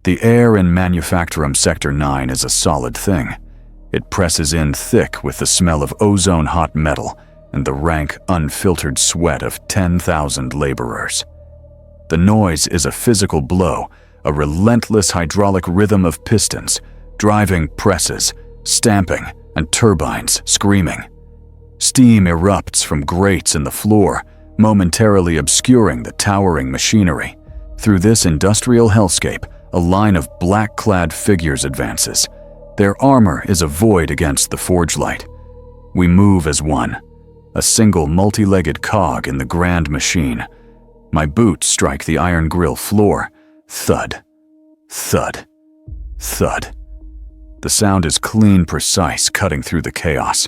The air in Manufactorum Sector 9 is a solid thing. It presses in thick with the smell of ozone hot metal and the rank, unfiltered sweat of 10,000 laborers. The noise is a physical blow, a relentless hydraulic rhythm of pistons, driving presses, stamping, and turbines screaming. Steam erupts from grates in the floor, momentarily obscuring the towering machinery. Through this industrial hellscape, a line of black-clad figures advances. Their armor is a void against the forge light. We move as one, a single multi-legged cog in the grand machine. My boots strike the iron grill floor. Thud, thud, thud. The sound is clean, precise, cutting through the chaos.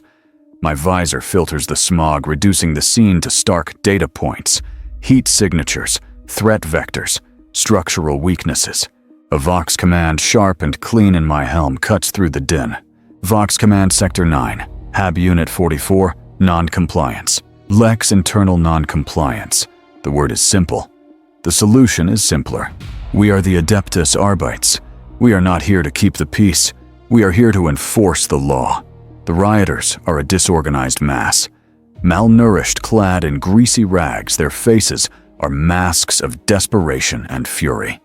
My visor filters the smog, reducing the scene to stark data points, heat signatures, threat vectors, structural weaknesses. A Vox command, sharp and clean in my helm, cuts through the din. Vox command Sector 9, Hab Unit 44, non-compliance. Lex internal non-compliance. The word is simple. The solution is simpler. We are the Adeptus Arbites. We are not here to keep the peace. We are here to enforce the law. The rioters are a disorganized mass. Malnourished, clad in greasy rags, their faces are masks of desperation and fury.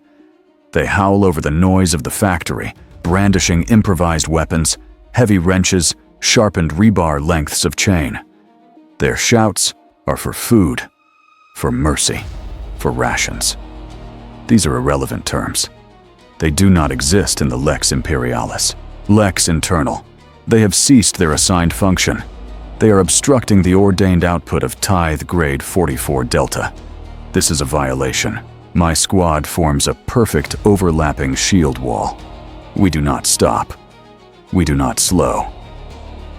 They howl over the noise of the factory, brandishing improvised weapons, heavy wrenches, sharpened rebar lengths of chain. Their shouts are for food, for mercy, for rations. These are irrelevant terms. They do not exist in the Lex Imperialis. Lex Internal. They have ceased their assigned function. They are obstructing the ordained output of tithe grade 44 Delta. This is a violation. My squad forms a perfect overlapping shield wall. We do not stop. We do not slow.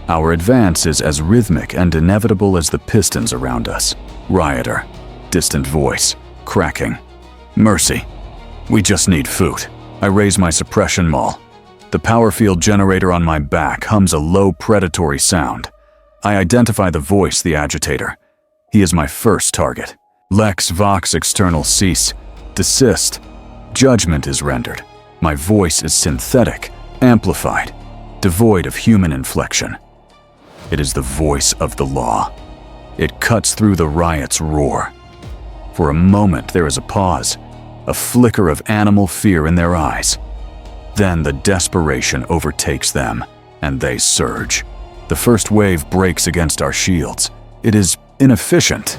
Our advance is as rhythmic and inevitable as the pistons around us. Rioter. Distant voice. Cracking. Mercy. We just need food. I raise my suppression maul. The power field generator on my back hums a low predatory sound. I identify the voice, the agitator. He is my first target. Lex Vox external cease. Desist. Judgment is rendered. My voice is synthetic, amplified, devoid of human inflection. It is the voice of the law. It cuts through the riot's roar. For a moment there is a pause, a flicker of animal fear in their eyes. Then the desperation overtakes them, and they surge. The first wave breaks against our shields. It is inefficient.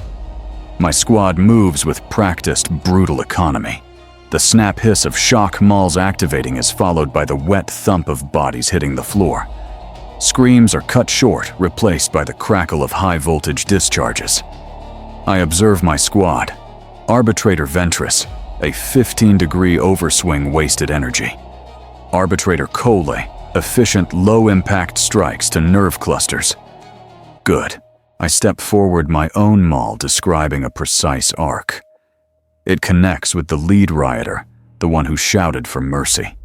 My squad moves with practiced, brutal economy. The snap hiss of shock mauls activating is followed by the wet thump of bodies hitting the floor. Screams are cut short, replaced by the crackle of high-voltage discharges. I observe my squad. Arbitrator Ventress, a 15-degree overswing wasted energy. Arbitrator Cole, efficient low-impact strikes to nerve clusters. Good. I step forward, my own maul describing a precise arc. It connects with the lead rioter, the one who shouted for mercy.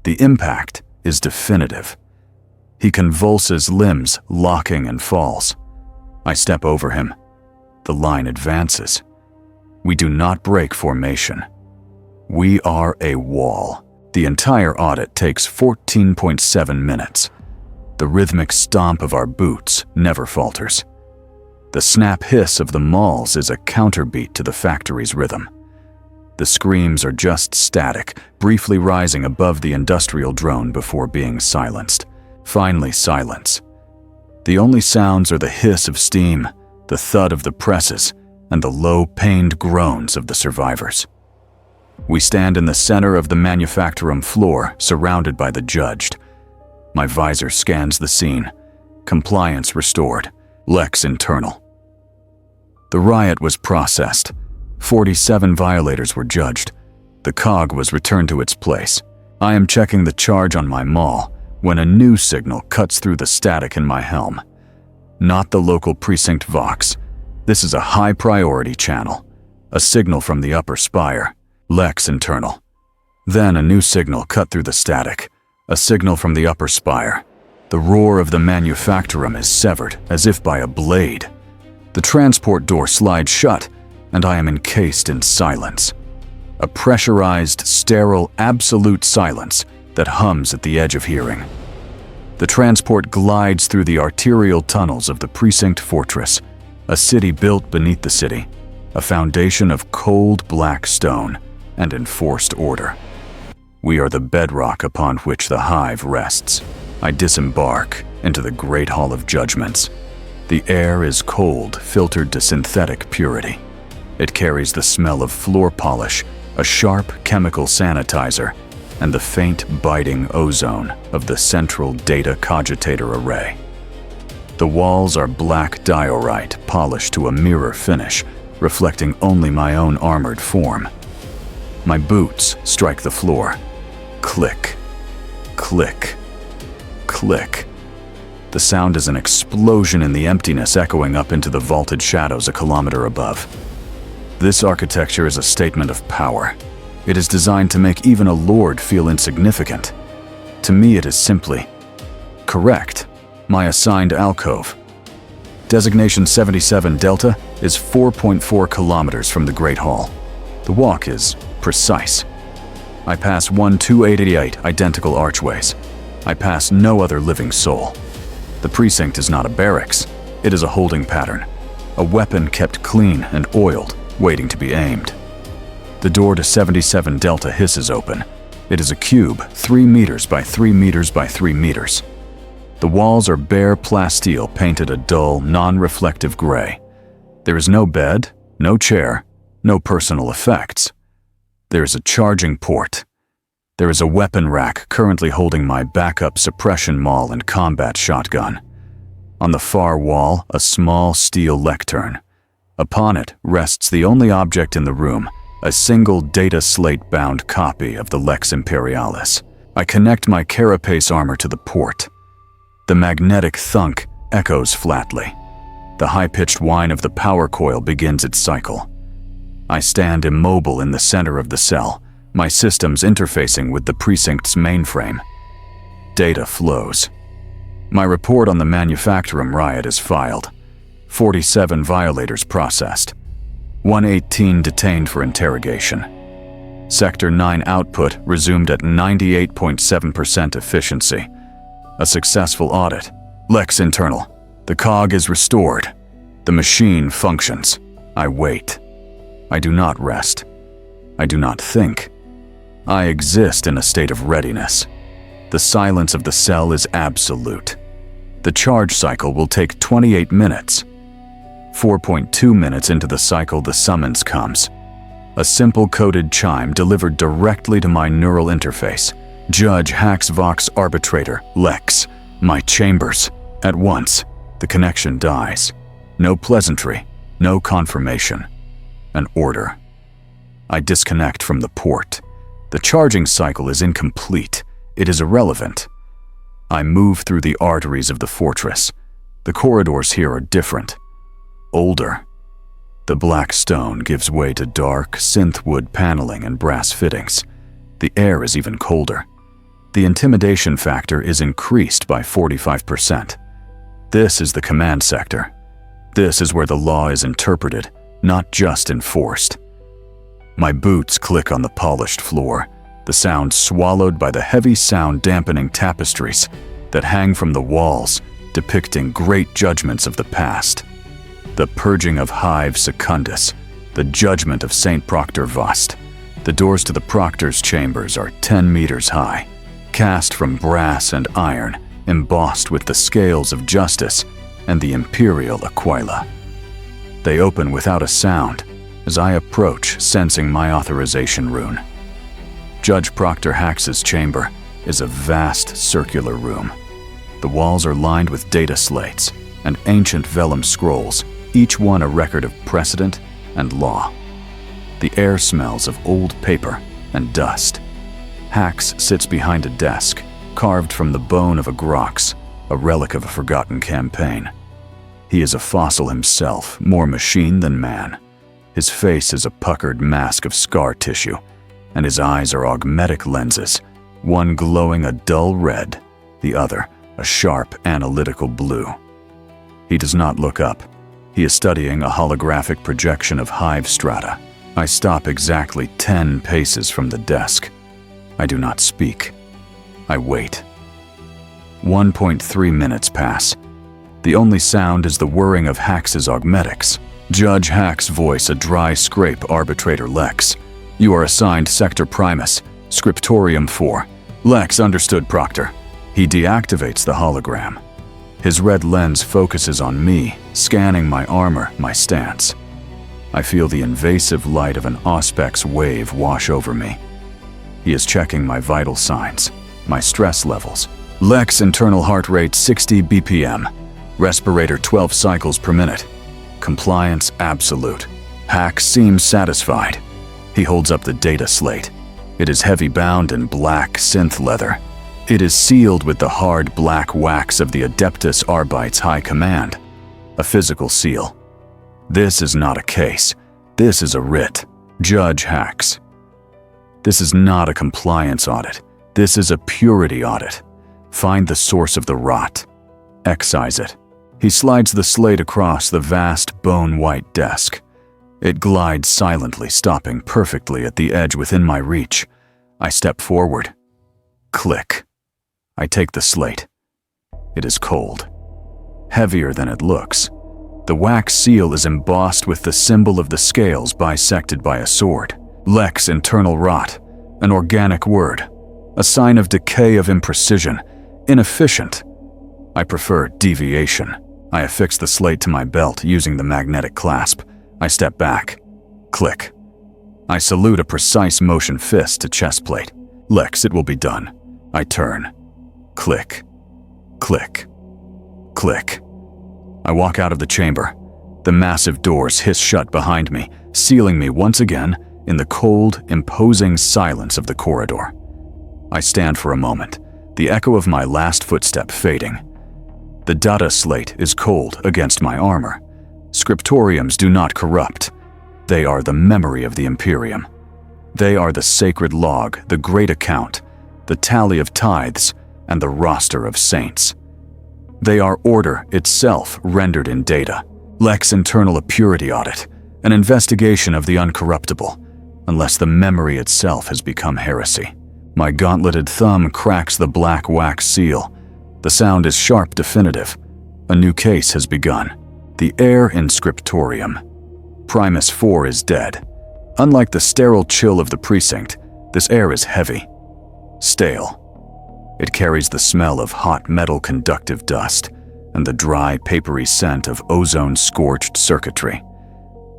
The impact is definitive. He convulses limbs, locking and falls. I step over him. The line advances. We do not break formation. We are a wall. The entire audit takes 14.7 minutes. The rhythmic stomp of our boots never falters. The snap hiss of the mauls is a counterbeat to the factory's rhythm. The screams are just static, briefly rising above the industrial drone before being silenced. Finally, silence. The only sounds are the hiss of steam, the thud of the presses, and the low, pained groans of the survivors. We stand in the center of the Manufactorum floor, surrounded by the judged. My visor scans the scene. Compliance restored. Lex internal. The riot was processed. 47 violators were judged. The cog was returned to its place. I am checking the charge on my maul when a new signal cuts through the static in my helm. Not the local precinct Vox. This is a high-priority channel. A signal from the upper spire. Lex internal. Then a new signal cut through the static. A signal from the upper spire. The roar of the Manufactorum is severed, as if by a blade. The transport door slides shut, and I am encased in silence. a pressurized, sterile, absolute silence that hums at the edge of hearing. The transport glides through the arterial tunnels of the precinct fortress, a city built beneath the city, a foundation of cold black stone and enforced order. We are the bedrock upon which the hive rests. I disembark into the Great Hall of Judgments. The air is cold, filtered to synthetic purity. It carries the smell of floor polish, a sharp chemical sanitizer, and the faint, biting ozone of the central data cogitator array. The walls are black diorite polished to a mirror finish, reflecting only my own armored form. My boots strike the floor. Click, click, click. The sound is an explosion in the emptiness echoing up into the vaulted shadows a kilometer above. This architecture is a statement of power. It is designed to make even a lord feel insignificant. To me, it is simply correct. My assigned alcove. Designation 77 Delta is 4.4 kilometers from the Great Hall. The walk is precise. I pass 288 identical archways. I pass no other living soul. The precinct is not a barracks. It is a holding pattern, a weapon kept clean and oiled, waiting to be aimed. The door to 77 Delta hisses open. It is a cube, 3 meters by 3 meters by 3 meters. The walls are bare plasteel painted a dull, non-reflective gray. There is no bed, no chair, no personal effects. There is a charging port. There is a weapon rack currently holding my backup suppression maul and combat shotgun. On the far wall, a small steel lectern. Upon it rests the only object in the room, a single data slate-bound copy of the Lex Imperialis. I connect my carapace armor to the port. The magnetic thunk echoes flatly. The high-pitched whine of the power coil begins its cycle. I stand immobile in the center of the cell, my systems interfacing with the precinct's mainframe. Data flows. My report on the Manufactorum riot is filed. 47 violators processed. 118 detained for interrogation. Sector 9 output resumed at 98.7% efficiency. A successful audit. Lex internal. The cog is restored. The machine functions. I wait. I do not rest. I do not think. I exist in a state of readiness. The silence of the cell is absolute. The charge cycle will take 28 minutes. 4.2 minutes into the cycle, the summons comes. A simple coded chime delivered directly to my neural interface. Judge Hax Vox Arbitrator, Lex, my chambers. At once, the connection dies. No pleasantry, no confirmation. An order. I disconnect from the port. The charging cycle is incomplete. It is irrelevant. I move through the arteries of the fortress. The corridors here are different. Older. The black stone gives way to dark, synth-wood paneling and brass fittings. The air is even colder. The intimidation factor is increased by 45%. This is the command sector. This is where the law is interpreted, not just enforced. My boots click on the polished floor, the sound swallowed by the heavy sound-dampening tapestries that hang from the walls, depicting great judgments of the past. The purging of Hive Secundus, the judgment of St. Proctor Vust. The doors to the Proctor's chambers are 10 meters high, cast from brass and iron, embossed with the scales of justice and the imperial aquila. They open without a sound as I approach, sensing my authorization rune. Judge Proctor Hax's chamber is a vast circular room. The walls are lined with data slates and ancient vellum scrolls, each one a record of precedent and law. The air smells of old paper and dust. Hax sits behind a desk, carved from the bone of a grox, a relic of a forgotten campaign. He is a fossil himself, more machine than man. His face is a puckered mask of scar tissue, and his eyes are augmetic lenses, one glowing a dull red, the other a sharp analytical blue. He does not look up. He is studying a holographic projection of hive strata. I stop exactly 10 paces from the desk. I do not speak. I wait. 1.3 minutes pass. The only sound is the whirring of Hax's augmetics. Judge Hax's voice a dry scrape Arbitrator Lex. You are assigned Sector Primus, Scriptorium 4. Lex understood, Proctor. He deactivates the hologram. His red lens focuses on me, scanning my armor, my stance. I feel the invasive light of an Auspex wave wash over me. He is checking my vital signs, my stress levels. Lex internal heart rate 60 BPM. Respirator 12 cycles per minute. Compliance absolute. Hax seems satisfied. He holds up the data slate. It is heavy bound in black synth leather. It is sealed with the hard black wax of the Adeptus Arbites High Command. A physical seal. This is not a case. This is a writ. Judge Hax. This is not a compliance audit. This is a purity audit. Find the source of the rot. Excise it. He slides the slate across the vast bone-white desk. It glides silently, stopping perfectly at the edge within my reach. I step forward. Click. I take the slate. It is cold. Heavier than it looks. The wax seal is embossed with the symbol of the scales bisected by a sword. Lex internal rot. An organic word. A sign of decay of imprecision. Inefficient. I prefer deviation. I affix the slate to my belt using the magnetic clasp. I step back. Click. I salute a precise motion fist to chest plate. Lex, it will be done. I turn. Click. Click. Click. I walk out of the chamber. The massive doors hiss shut behind me, sealing me once again in the cold, imposing silence of the corridor. I stand for a moment, the echo of my last footstep fading. The data slate is cold against my armor. Scriptoriums do not corrupt. They are the memory of the Imperium. They are the sacred log, the great account, the tally of tithes, and the roster of saints. They are order itself rendered in data. Lex internal a purity audit, an investigation of the uncorruptible, unless the memory itself has become heresy. My gauntleted thumb cracks the black wax seal. The sound is sharp, definitive. A new case has begun. The air in Scriptorium. Primus 4 is dead. Unlike the sterile chill of the precinct, this air is heavy, stale. It carries the smell of hot metal conductive dust and the dry, papery scent of ozone-scorched circuitry.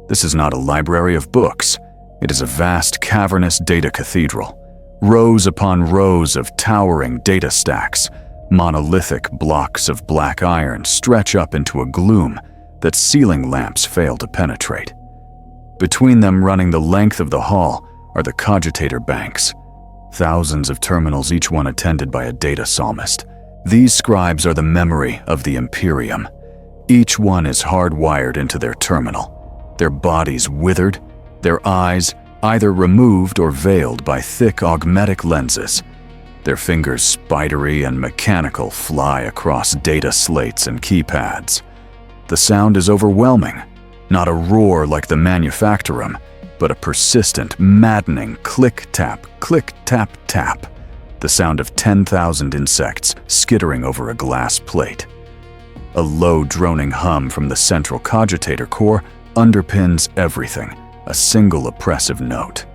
This is not a library of books. It is a vast, cavernous data cathedral. Rows upon rows of towering data stacks, monolithic blocks of black iron stretch up into a gloom that ceiling lamps fail to penetrate. Between them, running the length of the hall, are the cogitator banks. Thousands of terminals, each one attended by a data psalmist. These scribes are the memory of the Imperium. Each one is hardwired into their terminal, their bodies withered, their eyes either removed or veiled by thick augmetic lenses. Their fingers, spidery and mechanical, fly across data slates and keypads. The sound is overwhelming, not a roar like the manufactorum, but a persistent, maddening click-tap, click-tap-tap, the sound of 10,000 insects skittering over a glass plate. A low, droning hum from the central cogitator core underpins everything, a single oppressive note.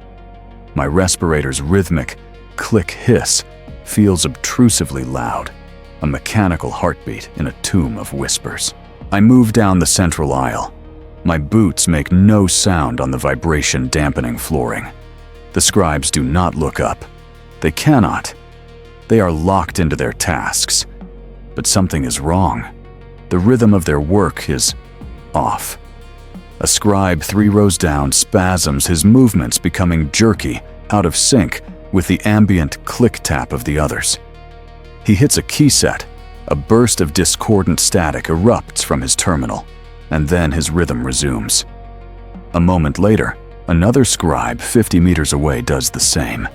My respirator's rhythmic click-hiss feels obtrusively loud, a mechanical heartbeat in a tomb of whispers. I move down the central aisle. My boots make no sound on the vibration-dampening flooring. The scribes do not look up. They cannot. They are locked into their tasks. But something is wrong. The rhythm of their work is off. A scribe 3 rows down spasms, his movements becoming jerky, out of sync with the ambient click-tap of the others. He hits a key set. A burst of discordant static erupts from his terminal, and then his rhythm resumes. A moment later, another scribe 50 meters away does the same.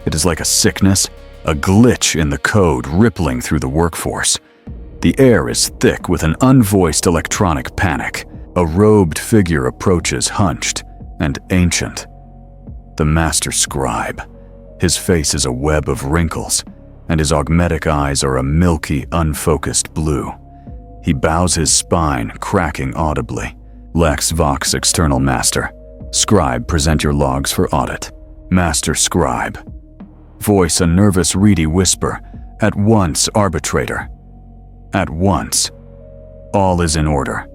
It is like a sickness, a glitch in the code rippling through the workforce. The air is thick with an unvoiced electronic panic. A robed figure approaches hunched, and ancient. The master scribe. His face is a web of wrinkles, and his augmetic eyes are a milky, unfocused blue. He bows his spine, cracking audibly. Lex Vox External Master. Scribe, present your logs for audit. Master Scribe. Voice a nervous, reedy whisper. At once, arbitrator. At once. All is in order.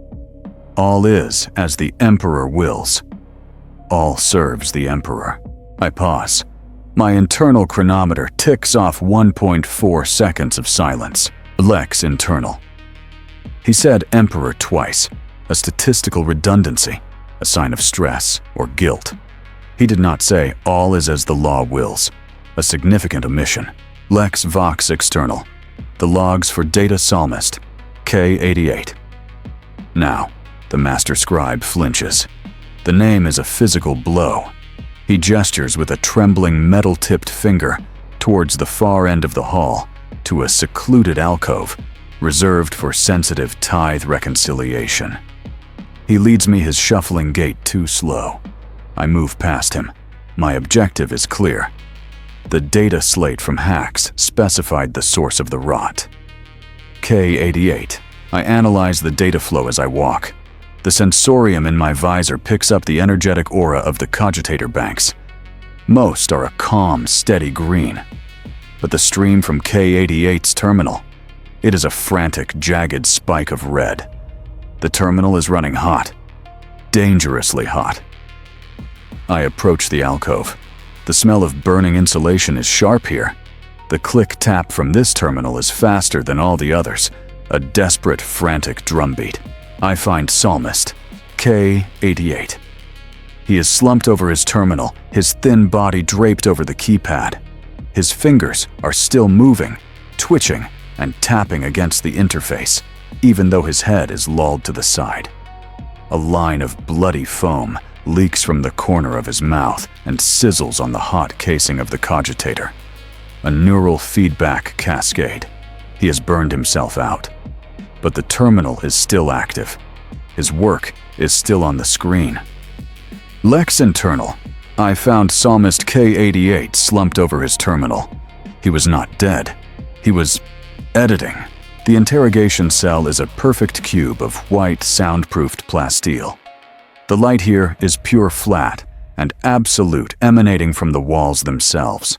All is as the Emperor wills. All serves the Emperor. I pause. My internal chronometer ticks off 1.4 seconds of silence. Lex Internal. He said Emperor twice, a statistical redundancy, a sign of stress or guilt. He did not say all is as the law wills, a significant omission. Lex Vox External. The logs for Data Psalmist, K88. Now, the master scribe flinches. The name is a physical blow. He gestures with a trembling metal-tipped finger towards the far end of the hall to a secluded alcove reserved for sensitive tithe reconciliation. He leads me his shuffling gait too slow. I move past him. My objective is clear. The data slate from hacks specified the source of the rot. K88. I analyze the data flow as I walk. The sensorium in my visor picks up the energetic aura of the cogitator banks. Most are a calm, steady green. But the stream from K88's terminal, it is a frantic, jagged spike of red. The terminal is running hot. Dangerously hot. I approach the alcove. The smell of burning insulation is sharp here. The click-tap from this terminal is faster than all the others, a desperate, frantic drumbeat. I find Psalmist, K88. He is slumped over his terminal, his thin body draped over the keypad. His fingers are still moving, twitching, and tapping against the interface, even though his head is lolled to the side. A line of bloody foam leaks from the corner of his mouth and sizzles on the hot casing of the cogitator. A neural feedback cascade. He has burned himself out. But the terminal is still active. His work is still on the screen. Lex Internal. I found Psalmist K88 slumped over his terminal. He was not dead. He was editing. The interrogation cell is a perfect cube of white, soundproofed plasteel. The light here is pure flat and absolute, emanating from the walls themselves.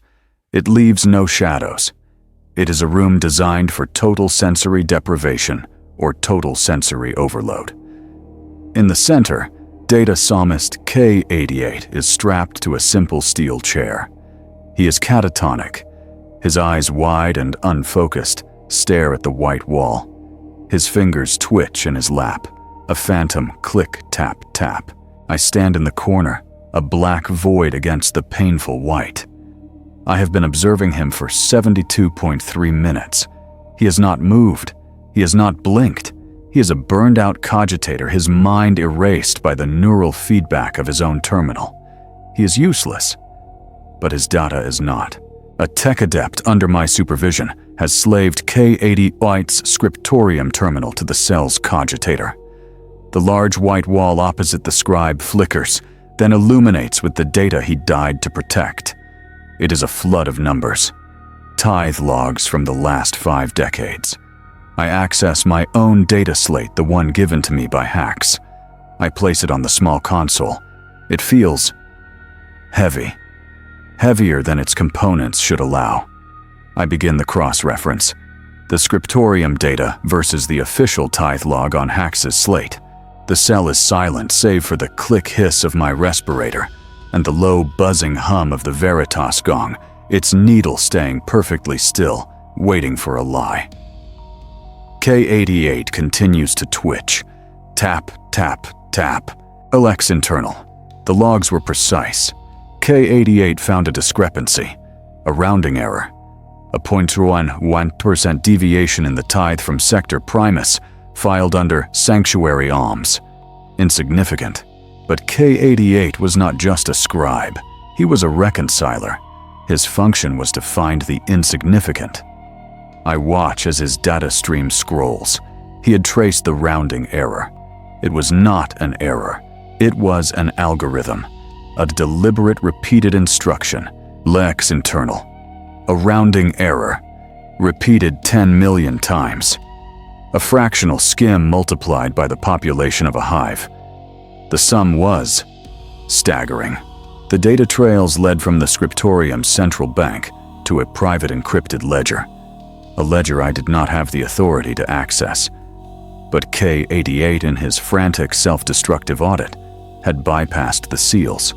It leaves no shadows. It is a room designed for total sensory deprivation or total sensory overload. In the center, Data Psalmist K88 is strapped to a simple steel chair. He is catatonic. His eyes, wide and unfocused, stare at the white wall. His fingers twitch in his lap. A phantom click-tap-tap. I stand in the corner, a black void against the painful white. I have been observing him for 72.3 minutes. He has not moved. He has not blinked. He is a burned-out cogitator, his mind erased by the neural feedback of his own terminal. He is useless, but his data is not. A tech adept under my supervision has slaved K88's scriptorum terminal to the cell's cogitator. The large white wall opposite the scribe flickers, then illuminates with the data he died to protect. It is a flood of numbers. Tithe logs from the last 5 decades. I access my own data slate, the one given to me by hacks. I place it on the small console. It feels heavy. Heavier than its components should allow. I begin the cross-reference. The scriptorum data versus the official tithe log on Hacks' slate. The cell is silent save for the click hiss of my respirator and the low buzzing hum of the Veritas gong, its needle staying perfectly still, waiting for a lie. K88 continues to twitch. Tap, tap, tap. Lex Internal. The logs were precise. K88 found a discrepancy, a rounding error, a 0.1% deviation in the tithe from Sector Primus, filed under Sanctuary Alms. Insignificant. But K88 was not just a scribe. He was a reconciler. His function was to find the insignificant. I watch as his data stream scrolls. He had traced the rounding error. It was not an error. It was an algorithm, a deliberate repeated instruction, lex internal, a rounding error, repeated 10 million times, a fractional skim multiplied by the population of a hive. The sum was staggering. The data trails led from the scriptorium's central bank to a private encrypted ledger, a ledger I did not have the authority to access. But K88, in his frantic self-destructive audit, had bypassed the seals.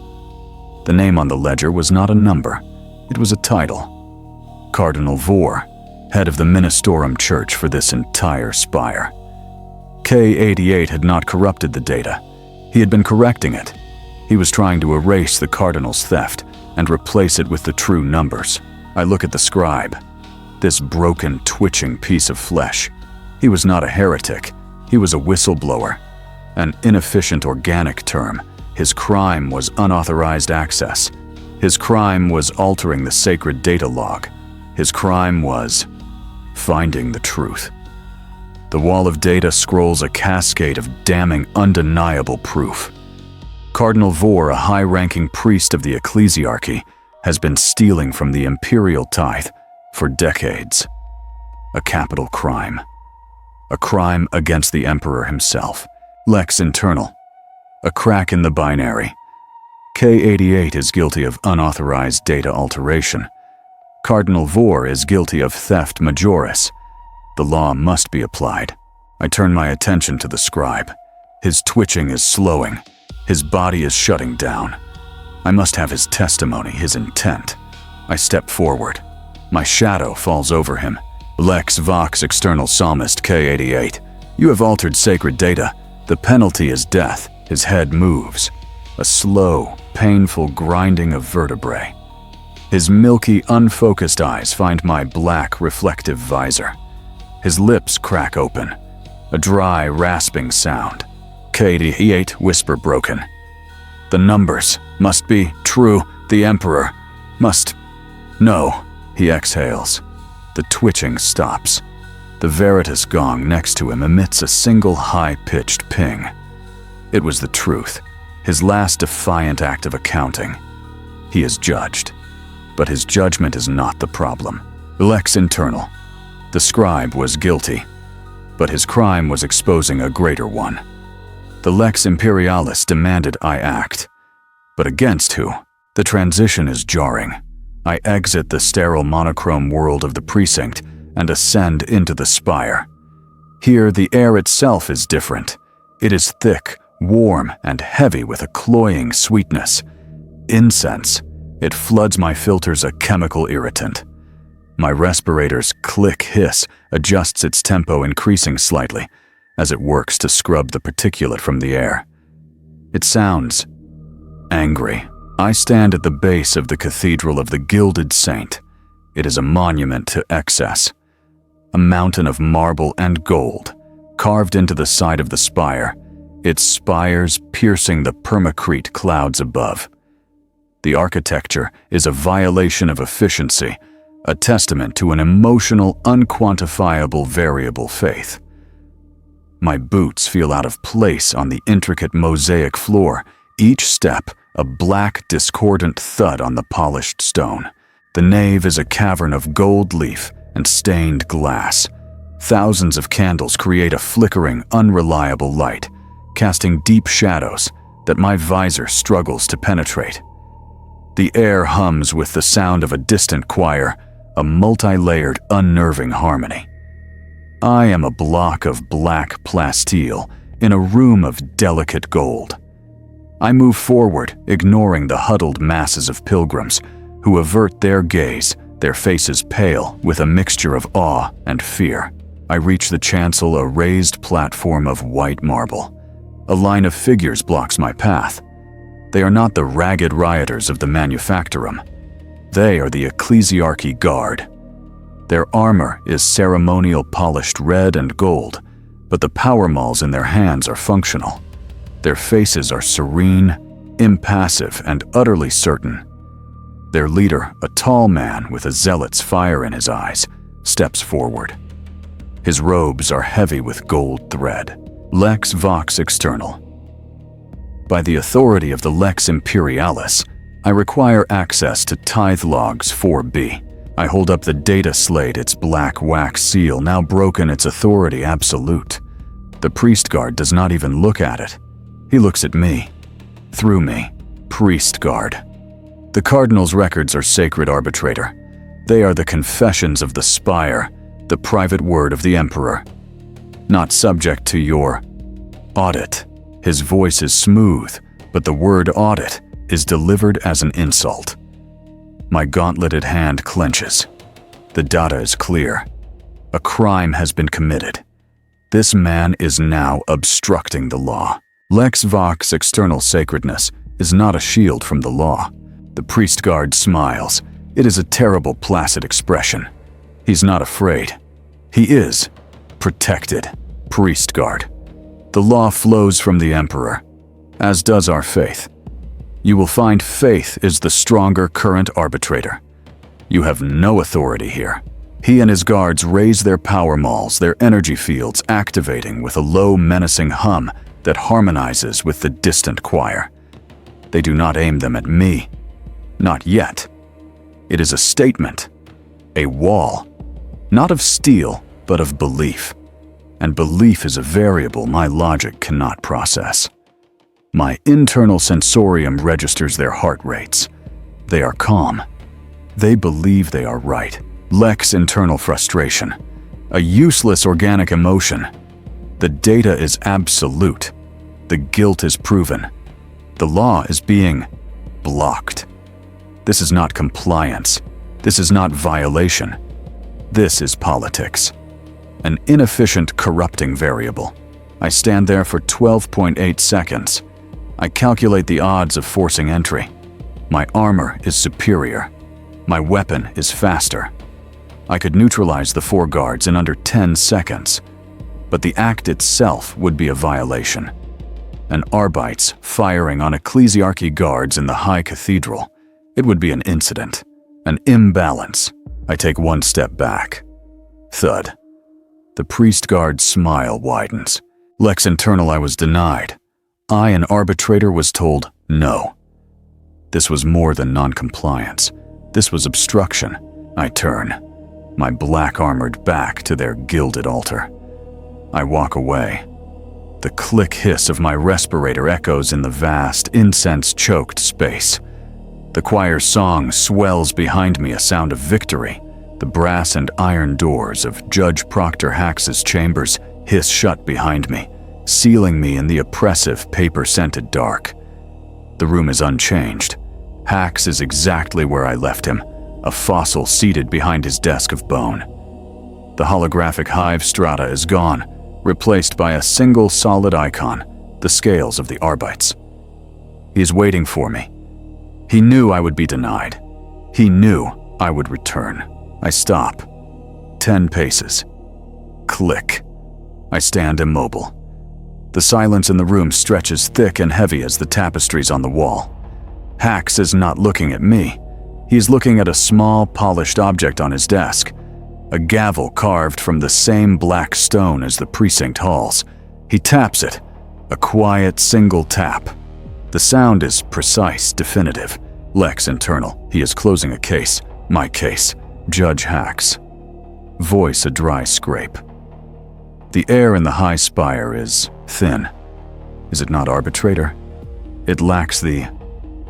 The name on the ledger was not a number, it was a title. Cardinal Vor, head of the Ministorum Church for this entire spire. K88 had not corrupted the data. He had been correcting it. He was trying to erase the Cardinal's theft and replace it with the true numbers. I look at the scribe, this broken, twitching piece of flesh. He was not a heretic. He was a whistleblower. An inefficient organic term. His crime was unauthorized access. His crime was altering the sacred data log. His crime was finding the truth. The wall of data scrolls a cascade of damning, undeniable proof. Cardinal Vor, a high-ranking priest of the ecclesiarchy, has been stealing from the imperial tithe for decades. A capital crime. A crime against the emperor himself. Lex internal. A crack in the binary. K88 is guilty of unauthorized data alteration. Cardinal Vor is guilty of theft majoris. The law must be applied. I turn my attention to the scribe. His twitching is slowing. His body is shutting down. I must have his testimony, his intent. I step forward. My shadow falls over him. Lex Vox External Psalmist K88. You have altered sacred data. The penalty is death. His head moves. A slow, painful grinding of vertebrae. His milky, unfocused eyes find my black, reflective visor. His lips crack open. A dry, rasping sound. K88, whisper broken. The numbers must be true. The Emperor must... No, he exhales. The twitching stops. The Veritas gong next to him emits a single high-pitched ping. It was the truth. His last defiant act of accounting. He is judged. But his judgment is not the problem. Lex internal. The scribe was guilty, but his crime was exposing a greater one. The Lex Imperialis demanded I act. But against who? The transition is jarring. I exit the sterile monochrome world of the precinct and ascend into the spire. Here, the air itself is different. It is thick, warm, and heavy with a cloying sweetness. Incense. It floods my filters a chemical irritant. My respirator's click hiss adjusts its tempo, increasing slightly as it works to scrub the particulate from the air. It sounds angry. I stand at the base of the Cathedral of the Gilded Saint. It is a monument to excess. A mountain of marble and gold, carved into the side of the spire, its spires piercing the permacrete clouds above. The architecture is a violation of efficiency, a testament to an emotional, unquantifiable variable faith. My boots feel out of place on the intricate mosaic floor, each step a black, discordant thud on the polished stone. The nave is a cavern of gold leaf and stained glass. Thousands of candles create a flickering, unreliable light, casting deep shadows that my visor struggles to penetrate. The air hums with the sound of a distant choir, a multi-layered, unnerving harmony. I am a block of black plasteel in a room of delicate gold. I move forward, ignoring the huddled masses of pilgrims who avert their gaze, their faces pale with a mixture of awe and fear. I reach the chancel, a raised platform of white marble. A line of figures blocks my path. They are not the ragged rioters of the manufactorum. They are the ecclesiarchy guard. Their armor is ceremonial polished red and gold, but the power mauls in their hands are functional. Their faces are serene, impassive, and utterly certain. Their leader, a tall man with a zealot's fire in his eyes, steps forward. His robes are heavy with gold thread. Lex Vox External. By the authority of the Lex Imperialis, I require access to Tithe Logs 4B. I hold up the data slate, its black wax seal, now broken, its authority absolute. The priest guard does not even look at it. He looks at me. Through me. Priest guard. The Cardinal's records are sacred, arbitrator. They are the confessions of the spire, the private word of the Emperor. Not subject to your audit. His voice is smooth, but the word audit is delivered as an insult. My gauntleted hand clenches. The data is clear. A crime has been committed. This man is now obstructing the law. Lex Vox external sacredness is not a shield from the law. The priest guard smiles. It is a terrible, placid expression. He's not afraid. He is protected. Priest guard. The law flows from the Emperor, as does our faith. You will find faith is the stronger current arbitrator. You have no authority here. He and his guards raise their power mauls, their energy fields activating with a low, menacing hum that harmonizes with the distant choir. They do not aim them at me. Not yet. It is a statement, a wall, not of steel, but of belief. And belief is a variable my logic cannot process. My internal sensorium registers their heart rates. They are calm. They believe they are right. Lex internal frustration. A useless organic emotion. The data is absolute. The guilt is proven. The law is being blocked. This is not compliance. This is not violation. This is politics. An inefficient, corrupting variable. I stand there for 12.8 seconds. I calculate the odds of forcing entry. My armor is superior. My weapon is faster. I could neutralize the 4 guards in under 10 seconds. But the act itself would be a violation. An Arbites firing on ecclesiarchy guards in the high cathedral. It would be an incident, an imbalance. I take 1 step back. Thud. The priest guard's smile widens. Lex internal, I was denied. I, an arbitrator, was told no. This was more than non-compliance. This was obstruction. I turn, my black-armored back to their gilded altar. I walk away. The click hiss of my respirator echoes in the vast, incense-choked space. The choir's song swells behind me, a sound of victory. The brass and iron doors of Judge Proctor Hax's chambers hiss shut behind me, sealing me in the oppressive, paper-scented dark. The room is unchanged. Hax is exactly where I left him, a fossil seated behind his desk of bone. The holographic hive strata is gone, replaced by a single solid icon, the scales of the Arbites. He is waiting for me. He knew I would be denied. He knew I would return. I stop. 10 paces. Click. I stand immobile. The silence in the room stretches thick and heavy as the tapestries on the wall. Hax is not looking at me. He is looking at a small, polished object on his desk. A gavel carved from the same black stone as the precinct halls. He taps it. A quiet, single tap. The sound is precise, definitive. Lex internal. He is closing a case. My case. Judge Hax. Voice a dry scrape. The air in the high spire is thin. Is it not, arbitrator? It lacks the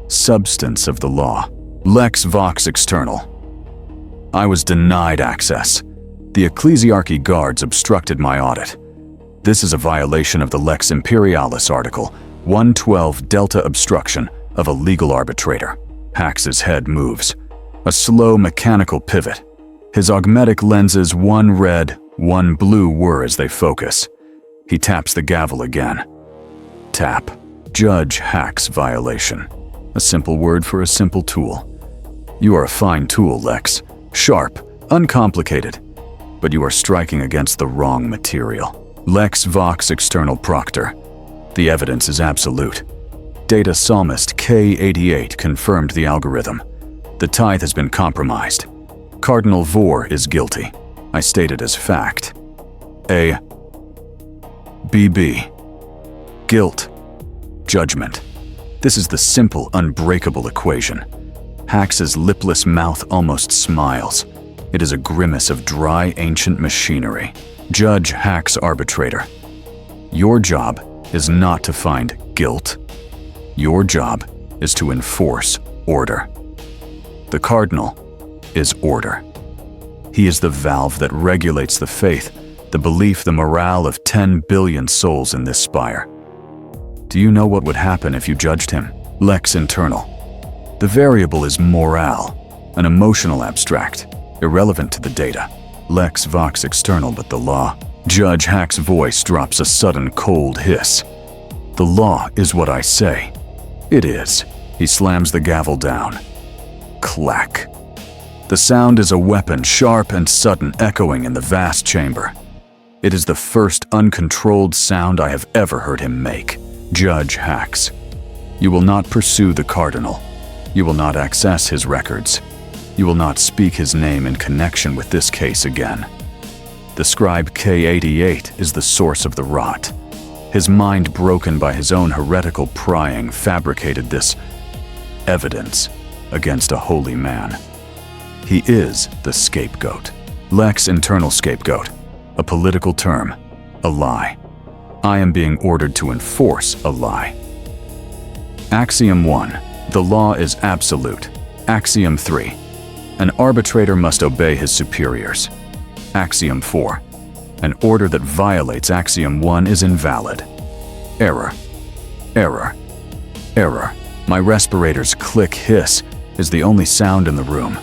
substance of the law. Lex Vox external. I was denied access. The ecclesiarchy guards obstructed my audit. This is a violation of the Lex Imperialis article 112 Delta obstruction of a legal arbitrator. Hax's head moves. A slow mechanical pivot. His augmetic lenses, one red, one blue, whir as they focus. He taps the gavel again. Tap. Judge Hax violation. A simple word for a simple tool. You are a fine tool, Lex. Sharp, uncomplicated. But you are striking against the wrong material. Lex Vox external proctor. The evidence is absolute. Data Psalmist K88 confirmed the algorithm. The tithe has been compromised. Cardinal Vor is guilty. I state it as fact. A. BB. Guilt. Judgment. This is the simple, unbreakable equation. Hax's lipless mouth almost smiles. It is a grimace of dry, ancient machinery. Judge Hax Arbitrator. Your job is not to find guilt. Your job is to enforce order. The Cardinal is order. He is the valve that regulates the faith, the belief, the morale of 10 billion souls in this spire. Do you know what would happen if you judged him? Lex internal. The variable is morale, an emotional abstract, irrelevant to the data. Lex vox external, but the law. Judge Hack's voice drops a sudden cold hiss. The law is what I say. It is. He slams the gavel down. Clack. The sound is a weapon, sharp and sudden, echoing in the vast chamber. It is the first uncontrolled sound I have ever heard him make. Judge Hax. You will not pursue the Cardinal. You will not access his records. You will not speak his name in connection with this case again. The scribe K88 is the source of the rot. His mind, broken by his own heretical prying, fabricated this evidence against a holy man. He is the scapegoat. Lex internal scapegoat, a political term, a lie. I am being ordered to enforce a lie. Axiom 1. The law is absolute. Axiom 3. An arbitrator must obey his superiors. Axiom 4. An order that violates Axiom 1 is invalid. Error. Error. Error. My respirator's click hiss is the only sound in the room.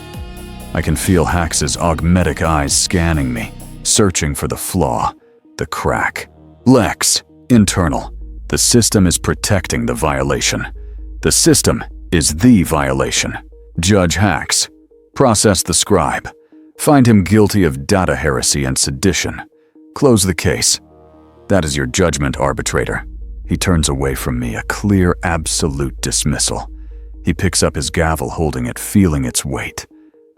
I can feel Hax's augmetic eyes scanning me, searching for the flaw, the crack. Lex. Internal. The system is protecting the violation. The system is the violation. Judge Hax. Process the scribe. Find him guilty of data heresy and sedition. Close the case. That is your judgment, arbitrator. He turns away from me, a clear, absolute dismissal. He picks up his gavel, holding it, feeling its weight.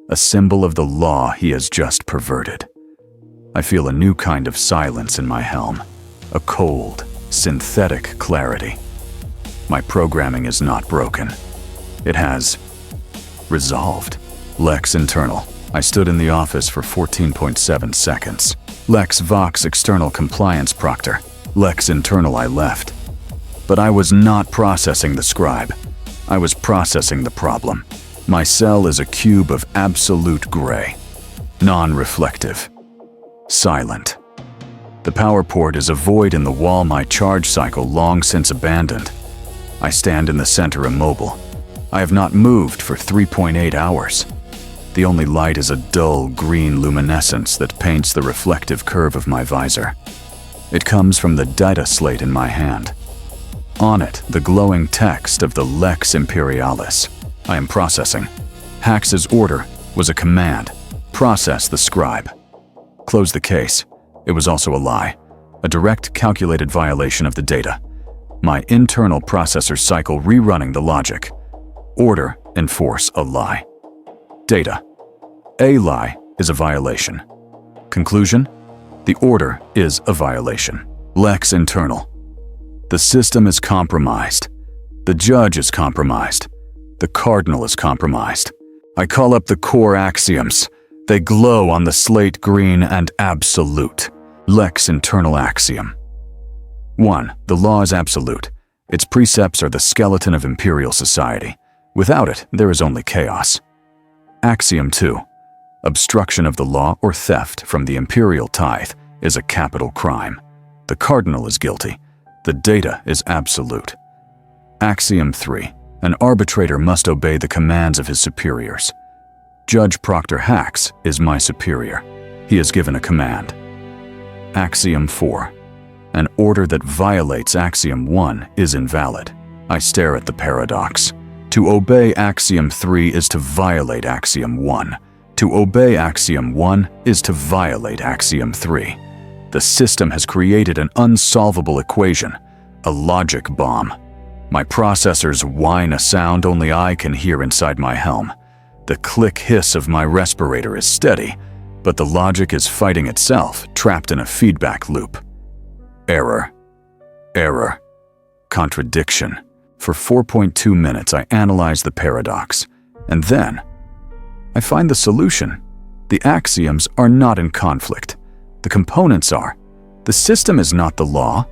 A symbol of the law he has just perverted. I feel a new kind of silence in my helm. A cold, synthetic clarity. My programming is not broken. It has resolved. Lex internal. I stood in the office for 14.7 seconds. Lex vox external compliance proctor. Lex internal I left. But I was not processing the scribe. I was processing the problem. My cell is a cube of absolute gray. Non-reflective. Silent. The power port is a void in the wall, my charge cycle long since abandoned. I stand in the center immobile. I have not moved for 3.8 hours. The only light is a dull green luminescence that paints the reflective curve of my visor. It comes from the data slate in my hand. On it, the glowing text of the Lex Imperialis. I am processing. Hax's order was a command. Process the scribe. Close the case. It was also a lie. A direct calculated violation of the data. My internal processor cycle rerunning the logic. Order, enforce a lie. Data. A lie is a violation. Conclusion? The order is a violation. Lex internal. The system is compromised. The judge is compromised. The cardinal is compromised. I call up the core axioms. They glow on the slate green and absolute. Lex internal axiom. 1. The law is absolute. Its precepts are the skeleton of imperial society. Without it, there is only chaos. Axiom 2. Obstruction of the law or theft from the imperial tithe is a capital crime. The cardinal is guilty. The data is absolute. Axiom 3. An arbitrator must obey the commands of his superiors. Judge Proctor Hax is my superior. He is given a command. Axiom 4. An order that violates Axiom 1 is invalid. I stare at the paradox. To obey Axiom 3 is to violate Axiom 1. To obey Axiom 1 is to violate Axiom 3. The system has created an unsolvable equation, a logic bomb. My processors whine a sound only I can hear inside my helm. The click hiss of my respirator is steady, but the logic is fighting itself, trapped in a feedback loop. Error. Error. Contradiction. For 4.2 minutes, I analyze the paradox, and then I find the solution. The axioms are not in conflict. The components are. The system is not the law.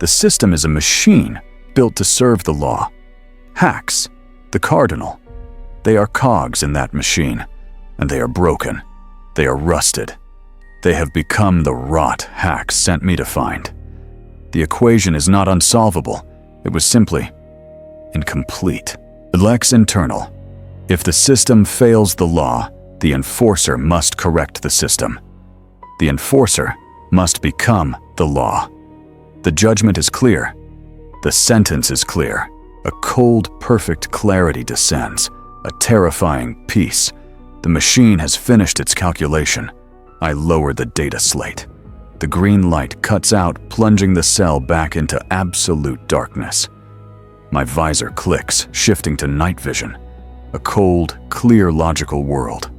The system is a machine built to serve the law. Hacks, the cardinal, they are cogs in that machine, and they are broken. They are rusted. They have become the rot hacks sent me to find. The equation is not unsolvable. It was simply incomplete. Lex internal. If the system fails the law, the enforcer must correct the system. The enforcer must become the law. The judgment is clear. The sentence is clear. A cold, perfect clarity descends. A terrifying peace. The machine has finished its calculation. I lower the data slate. The green light cuts out, plunging the cell back into absolute darkness. My visor clicks, shifting to night vision. A cold, clear, logical world.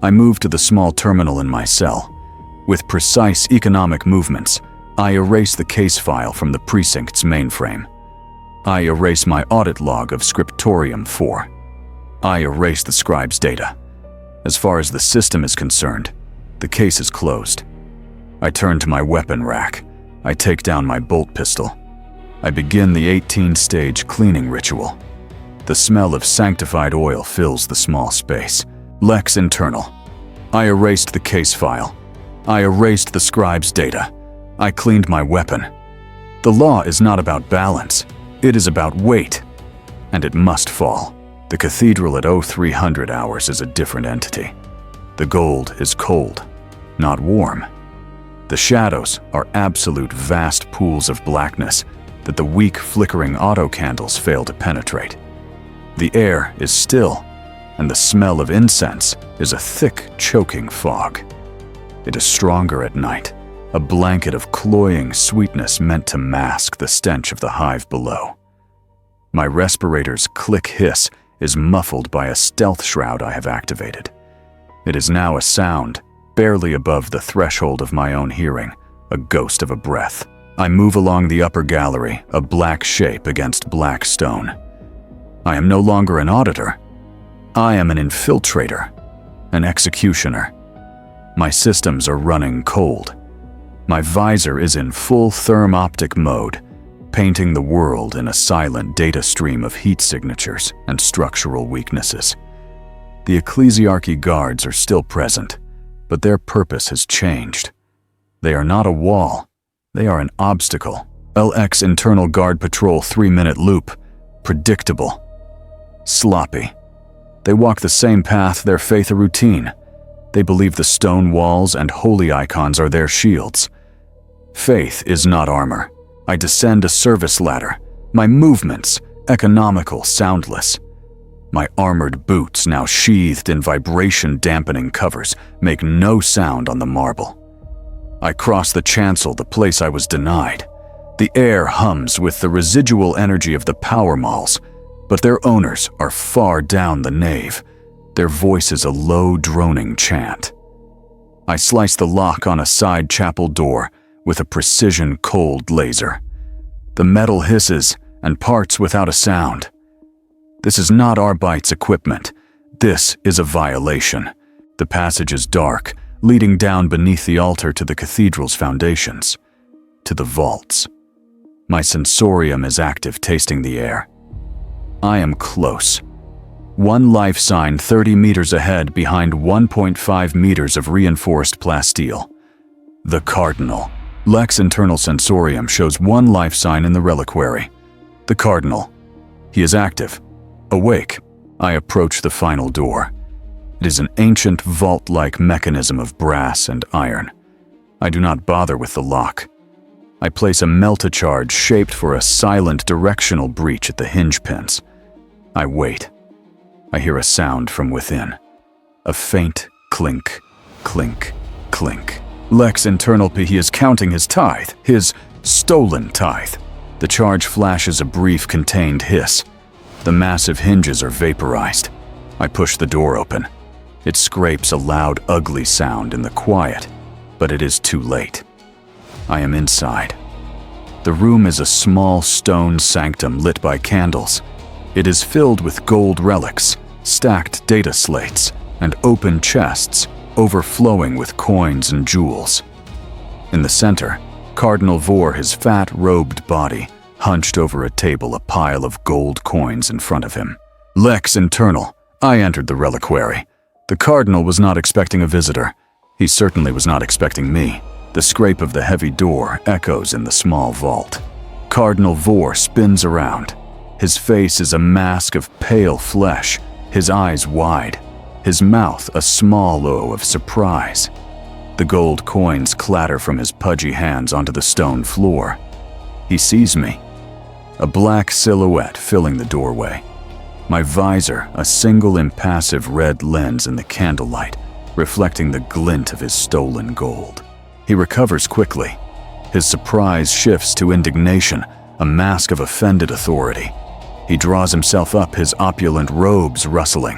I move to the small terminal in my cell. With precise economic movements, I erase the case file from the precinct's mainframe. I erase my audit log of Scriptorum 4. I erase the scribe's data. As far as the system is concerned, the case is closed. I turn to my weapon rack. I take down my bolt pistol. I begin the 18-stage cleaning ritual. The smell of sanctified oil fills the small space. Lex internal. I erased the case file. I erased the scribe's data. I cleaned my weapon. The law is not about balance. It is about weight. And it must fall. The cathedral at 0300 hours is a different entity. The gold is cold, not warm. The shadows are absolute vast pools of blackness that the weak flickering auto candles fail to penetrate. The air is still, and the smell of incense is a thick, choking fog. It is stronger at night, a blanket of cloying sweetness meant to mask the stench of the hive below. My respirator's click hiss is muffled by a stealth shroud I have activated. It is now a sound, barely above the threshold of my own hearing, a ghost of a breath. I move along the upper gallery, a black shape against black stone. I am no longer an auditor. I am an infiltrator, an executioner. My systems are running cold. My visor is in full thermoptic mode, painting the world in a silent data stream of heat signatures and structural weaknesses. The ecclesiarchy guards are still present, but their purpose has changed. They are not a wall. They are an obstacle. LX internal guard patrol 3-minute loop. Predictable. Sloppy. They walk the same path, their faith a routine. They believe the stone walls and holy icons are their shields. Faith is not armor. I descend a service ladder. My movements, economical, soundless. My armored boots, now sheathed in vibration-dampening covers, make no sound on the marble. I cross the chancel, the place I was denied. The air hums with the residual energy of the power malls, but their owners are far down the nave. Their voice is a low, droning chant. I slice the lock on a side chapel door with a precision cold laser. The metal hisses and parts without a sound. This is not Arbites equipment. This is a violation. The passage is dark, leading down beneath the altar to the cathedral's foundations, to the vaults. My sensorium is active, tasting the air. I am close. One life sign 30 meters ahead behind 1.5 meters of reinforced plasteel. The Cardinal. Lex internal sensorium shows one life sign in the reliquary. The Cardinal. He is active. Awake. I approach the final door. It is an ancient vault-like mechanism of brass and iron. I do not bother with the lock. I place a melt-a-charge shaped for a silent directional breach at the hinge pins. I wait. I hear a sound from within. A faint clink, clink, clink. Lex internal he is counting his tithe, his stolen tithe. The charge flashes a brief contained hiss. The massive hinges are vaporized. I push the door open. It scrapes a loud, ugly sound in the quiet, but it is too late. I am inside. The room is a small stone sanctum lit by candles. It is filled with gold relics, stacked data slates, and open chests overflowing with coins and jewels. In the center, Cardinal Vor, his fat, robed body, hunched over a table, a pile of gold coins in front of him. Lex internal. I entered the reliquary. The Cardinal was not expecting a visitor. He certainly was not expecting me. The scrape of the heavy door echoes in the small vault. Cardinal Vor spins around. His face is a mask of pale flesh, his eyes wide, his mouth a small O of surprise. The gold coins clatter from his pudgy hands onto the stone floor. He sees me, a black silhouette filling the doorway. My visor, a single impassive red lens in the candlelight, reflecting the glint of his stolen gold. He recovers quickly. His surprise shifts to indignation, a mask of offended authority. He draws himself up, his opulent robes rustling.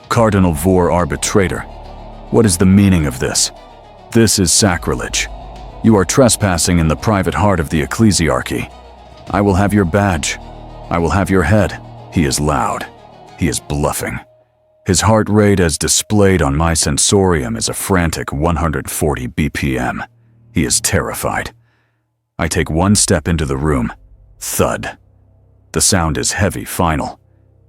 Cardinal Vor, arbitrator. What is the meaning of this? This is sacrilege. You are trespassing in the private heart of the ecclesiarchy. I will have your badge. I will have your head. He is loud. He is bluffing. His heart rate as displayed on my sensorium is a frantic 140 BPM. He is terrified. I take one step into the room. Thud. The sound is heavy, final.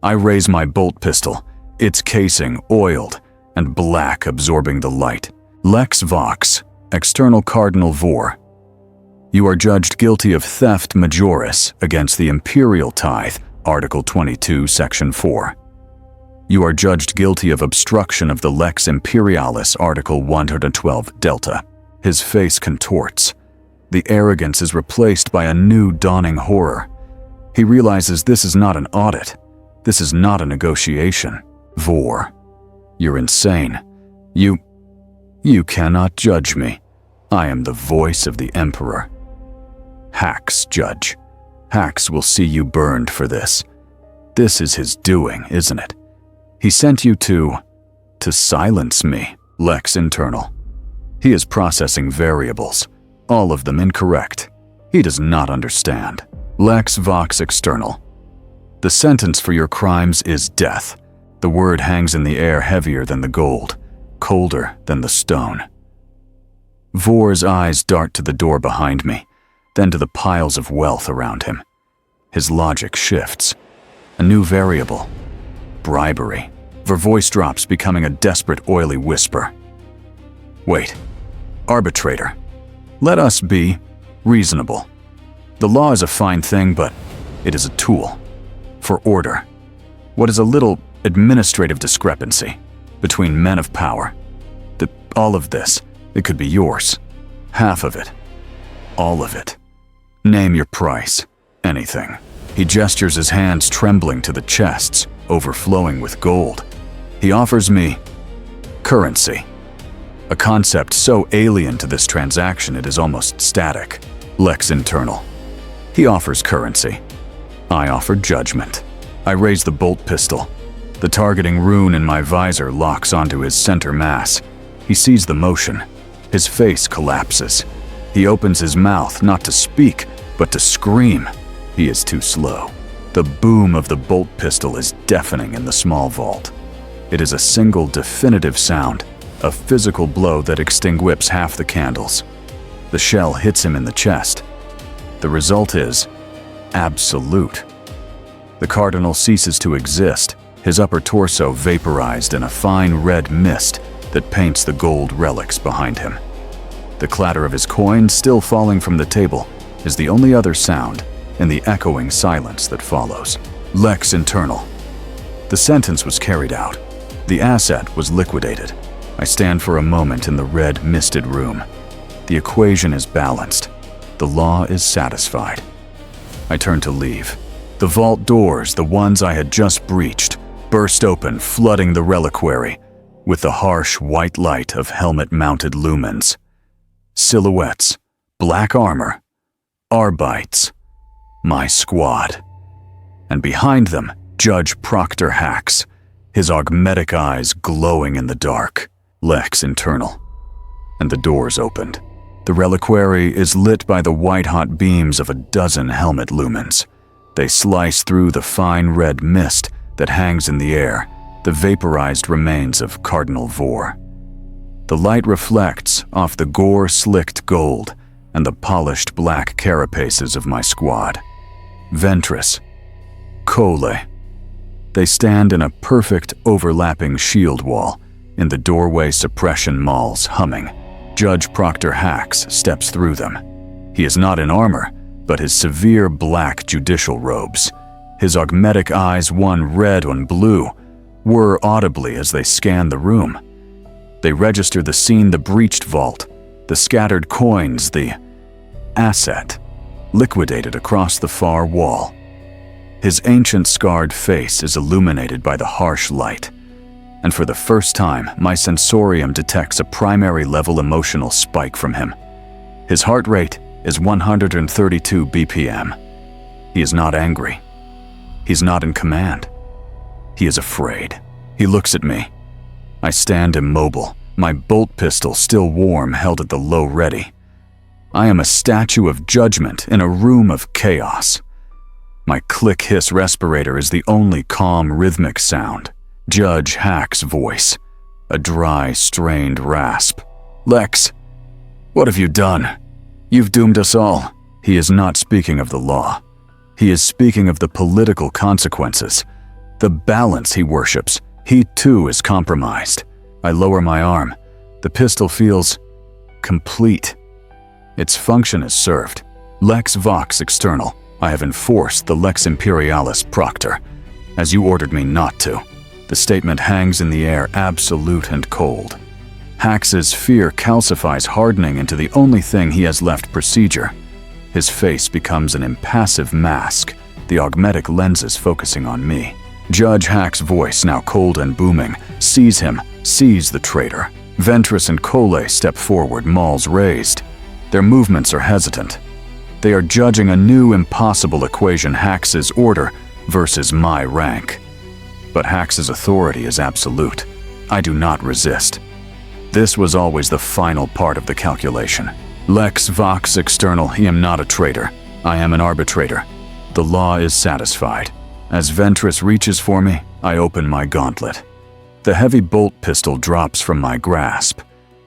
I raise my bolt pistol, its casing oiled and black, absorbing the light. Lex Vox, external Cardinal Vor. You are judged guilty of theft majoris against the imperial tithe, Article 22, Section 4. You are judged guilty of obstruction of the Lex Imperialis, Article 112, Delta. His face contorts. The arrogance is replaced by a new dawning horror. He realizes this is not an audit. This is not a negotiation. Vor, you're insane. You cannot judge me. I am the voice of the Emperor. Hax, Judge. Hax will see you burned for this. This is his doing, isn't it? He sent you to silence me, Lex internal. He is processing variables, all of them incorrect. He does not understand. Lex Vox external. The sentence for your crimes is death. The word hangs in the air, heavier than the gold, colder than the stone. Vor's eyes dart to the door behind me, then to the piles of wealth around him. His logic shifts. A new variable. Bribery. Her voice drops, becoming a desperate, oily whisper. Wait. Arbitrator. Let us be reasonable. The law is a fine thing, but it is a tool. For order. What is a little administrative discrepancy between men of power? All of this, it could be yours. Half of it. All of it. Name your price. Anything. He gestures his hands, trembling to the chests, overflowing with gold. He offers me currency. A concept so alien to this transaction it is almost static. Lex internal. He offers currency. I offer judgment. I raise the bolt pistol. The targeting rune in my visor locks onto his center mass. He sees the motion. His face collapses. He opens his mouth not to speak, but to scream. He is too slow. The boom of the bolt pistol is deafening in the small vault. It is a single definitive sound, a physical blow that extinguishes half the candles. The shell hits him in the chest. The result is absolute. The Cardinal ceases to exist, his upper torso vaporized in a fine red mist that paints the gold relics behind him. The clatter of his coins, still falling from the table, is the only other sound in the echoing silence that follows. Lex internal. The sentence was carried out. The asset was liquidated. I stand for a moment in the red, misted room. The equation is balanced. The law is satisfied. I turn to leave. The vault doors, the ones I had just breached, burst open, flooding the reliquary with the harsh white light of helmet-mounted lumens. Silhouettes, black armor, Arbites, my squad. And behind them, Judge Proctor Hax, his augmetic eyes glowing in the dark. Lex internal. And the doors opened. The reliquary is lit by the white-hot beams of a dozen helmet lumens. They slice through the fine red mist that hangs in the air, the vaporized remains of Cardinal Vor. The light reflects off the gore-slicked gold and the polished black carapaces of my squad. Ventress, Cole. They stand in a perfect overlapping shield wall, in the doorway suppression malls humming. Judge Proctor Hax steps through them. He is not in armor, but his severe black judicial robes. His augmetic eyes, one red, one blue, whir audibly as they scan the room. They register the scene, the breached vault, the scattered coins, the asset, liquidated across the far wall. His ancient scarred face is illuminated by the harsh light, and for the first time, my sensorium detects a primary level emotional spike from him. His heart rate is 132 BPM. He is not angry. He's not in command. He is afraid. He looks at me. I stand immobile, my bolt pistol still warm, held at the low ready. I am a statue of judgment in a room of chaos. My click-hiss respirator is the only calm, rhythmic sound. Judge Hack's voice, a dry, strained rasp. "Lex, what have you done? You've doomed us all." He is not speaking of the law. He is speaking of the political consequences. The balance he worships, he too is compromised. I lower my arm. The pistol feels complete. Its function is served. Lex Vox External. I have enforced the Lex Imperialis Proctor, as you ordered me not to. The statement hangs in the air, absolute and cold. Hax's fear calcifies, hardening into the only thing he has left: procedure. His face becomes an impassive mask, the augmetic lenses focusing on me. Judge Hack's voice, now cold and booming, sees him, sees the traitor. Ventress and Cole step forward, mauls raised. Their movements are hesitant. They are judging a new impossible equation: Hax's order versus my rank. But Hax's authority is absolute. I do not resist. This was always the final part of the calculation. Lex Vox External, I am not a traitor. I am an arbitrator. The law is satisfied. As Ventress reaches for me, I open my gauntlet. The heavy bolt pistol drops from my grasp.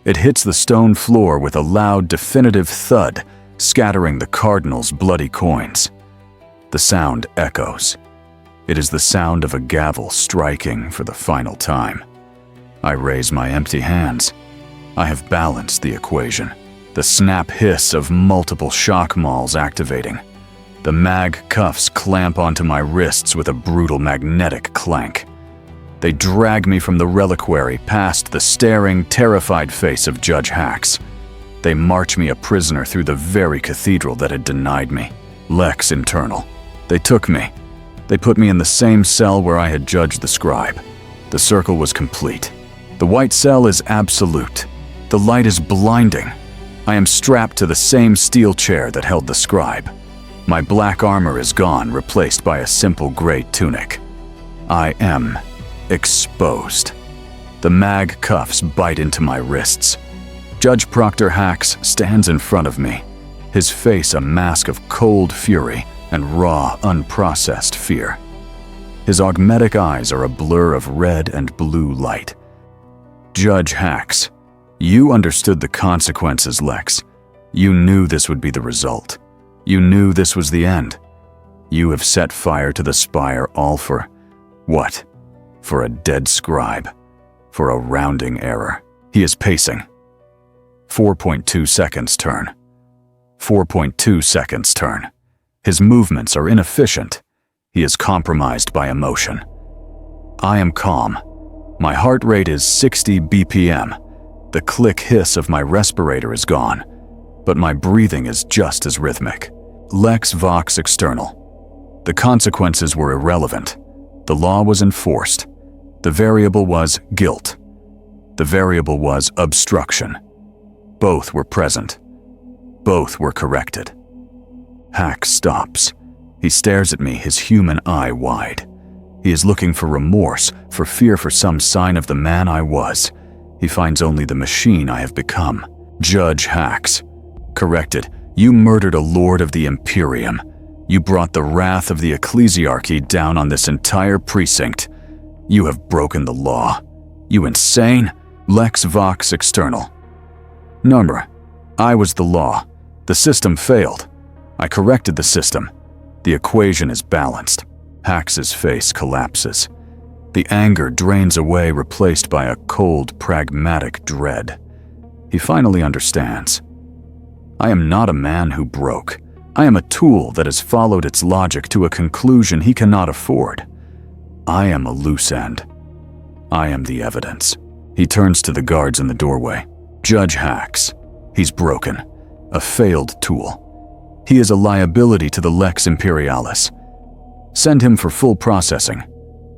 It hits the stone floor with a loud, definitive thud, scattering the Cardinal's bloody coins. The sound echoes. It is the sound of a gavel striking for the final time. I raise my empty hands. I have balanced the equation. The snap hiss of multiple shock mauls activating. The mag cuffs clamp onto my wrists with a brutal magnetic clank. They drag me from the reliquary past the staring, terrified face of Judge Hax. They march me a prisoner through the very cathedral that had denied me. Lex Internal. They took me. They put me in the same cell where I had judged the scribe. The circle was complete. The white cell is absolute. The light is blinding. I am strapped to the same steel chair that held the scribe. My black armor is gone, replaced by a simple gray tunic. I am exposed. The mag cuffs bite into my wrists. Judge Proctor Hax stands in front of me, his face a mask of cold fury and raw, unprocessed fear. His augmetic eyes are a blur of red and blue light. Judge Hax, you understood the consequences, Lex. You knew this would be the result. You knew this was the end. You have set fire to the spire, all for what? For a dead scribe. For a rounding error. He is pacing. 4.2 seconds turn. 4.2 seconds turn. His movements are inefficient. He is compromised by emotion. I am calm. My heart rate is 60 BPM. The click hiss of my respirator is gone, but my breathing is just as rhythmic. Lex Vox External. The consequences were irrelevant. The law was enforced. The variable was guilt. The variable was obstruction. Both were present. Both were corrected. Hax stops. He stares at me, his human eye wide. He is looking for remorse, for fear, for some sign of the man I was. He finds only the machine I have become. Judge Hax. Corrected. You murdered a lord of the Imperium. You brought the wrath of the ecclesiarchy down on this entire precinct. You have broken the law. You insane? Lex vox external. Number. I was the law. The system failed. I corrected the system. The equation is balanced. Hax's face collapses. The anger drains away, replaced by a cold, pragmatic dread. He finally understands. I am not a man who broke. I am a tool that has followed its logic to a conclusion he cannot afford. I am a loose end. I am the evidence. He turns to the guards in the doorway. Judge Hax. He's broken. A failed tool. He is a liability to the Lex Imperialis. Send him for full processing.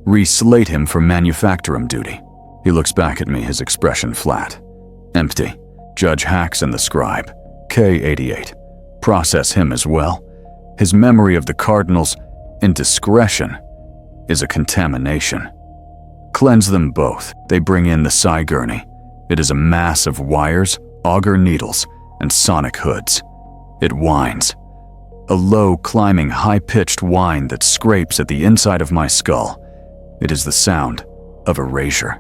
Reslate him for manufactorum duty. He looks back at me, his expression flat. Empty. Judge Hax and the scribe. K88. Process him as well. His memory of the Cardinal's indiscretion is a contamination. Cleanse them both. They bring in the psi gurney. It is a mass of wires, auger needles, and sonic hoods. It whines. A low, climbing, high-pitched whine that scrapes at the inside of my skull. It is the sound of erasure.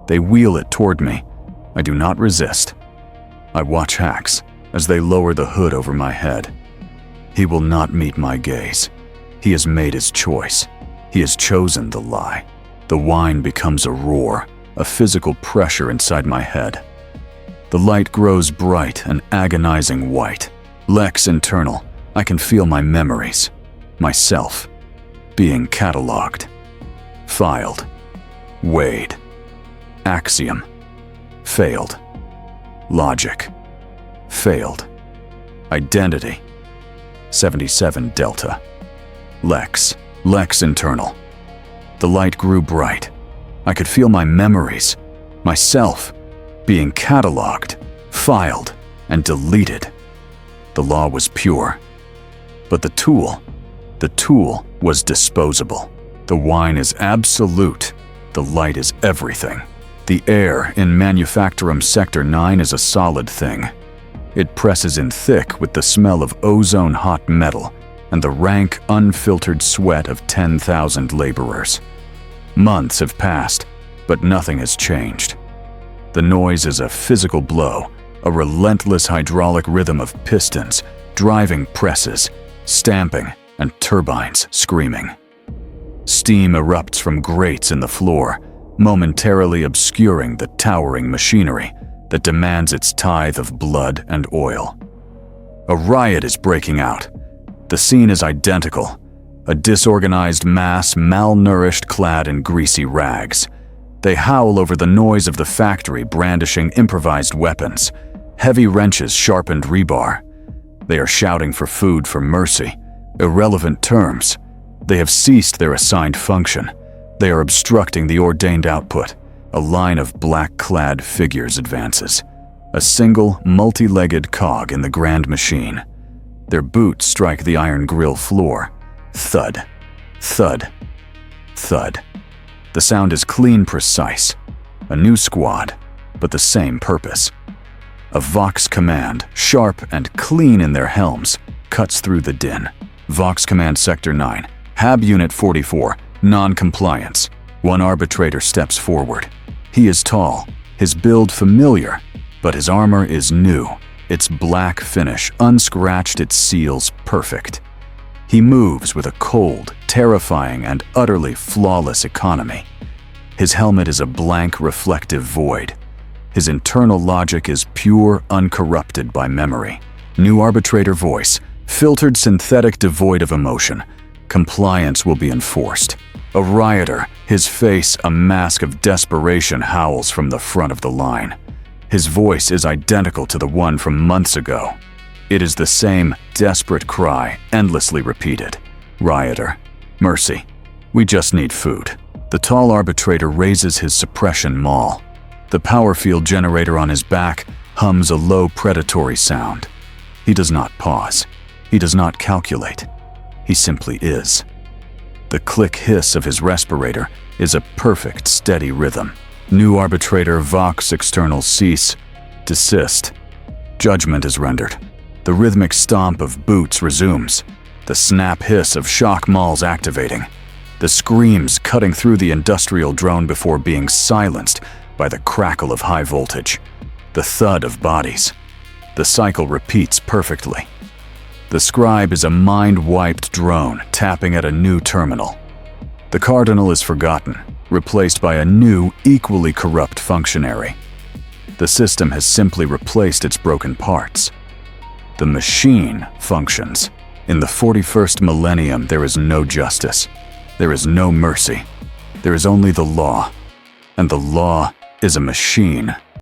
They wheel it toward me. I do not resist. I watch Hax as they lower the hood over my head. He will not meet my gaze. He has made his choice. He has chosen the lie. The whine becomes a roar, a physical pressure inside my head. The light grows bright and agonizing white. Lex internal. I can feel my memories, myself, being cataloged, filed, weighed. Axiom. Failed. Logic. Failed. Identity. 77 Delta. Lex. Lex internal. The light grew bright. I could feel my memories, myself, being cataloged, filed, and deleted. The law was pure. But the tool was disposable. The whine is absolute. The light is everything. The air in Manufactorum Sector 9 is a solid thing. It presses in thick with the smell of ozone-hot metal and the rank, unfiltered sweat of 10,000 laborers. Months have passed, but nothing has changed. The noise is a physical blow, a relentless hydraulic rhythm of pistons, driving presses, stamping, and turbines screaming. Steam erupts from grates in the floor, momentarily obscuring the towering machinery that demands its tithe of blood and oil. A riot is breaking out. The scene is identical. A disorganized mass, malnourished, clad in greasy rags. They howl over the noise of the factory, brandishing improvised weapons, heavy wrenches, sharpened rebar. They are shouting for food, for mercy, irrelevant terms. They have ceased their assigned function. They are obstructing the ordained output. A line of black-clad figures advances. A single, multi-legged cog in the grand machine. Their boots strike the iron grill floor. Thud, thud, thud. The sound is clean, precise. A new squad, but the same purpose. A Vox command, sharp and clean in their helms, cuts through the din. Vox Command Sector 9, Hab Unit 44, non-compliance. One arbitrator steps forward. He is tall, his build familiar, but his armor is new. Its black finish, unscratched, its seals perfect. He moves with a cold, terrifying, and utterly flawless economy. His helmet is a blank, reflective void. His internal logic is pure, uncorrupted by memory. New arbitrator voice, filtered synthetic, devoid of emotion. Compliance will be enforced. A rioter, his face a mask of desperation, howls from the front of the line. His voice is identical to the one from months ago. It is the same desperate cry, endlessly repeated. Rioter, mercy, we just need food. The tall arbitrator raises his suppression maul. The power field generator on his back hums a low predatory sound. He does not pause. He does not calculate. He simply is. The click hiss of his respirator is a perfect, steady rhythm. New arbitrator Vox external cease. Desist. Judgment is rendered. The rhythmic stomp of boots resumes, the snap hiss of shock mauls activating, the screams cutting through the industrial drone before being silenced by the crackle of high voltage, the thud of bodies. The cycle repeats perfectly. The scribe is a mind-wiped drone tapping at a new terminal. The cardinal is forgotten, replaced by a new, equally corrupt functionary. The system has simply replaced its broken parts. The machine functions. In the 41st millennium, there is no justice. There is no mercy. There is only the law. And the law is a machine.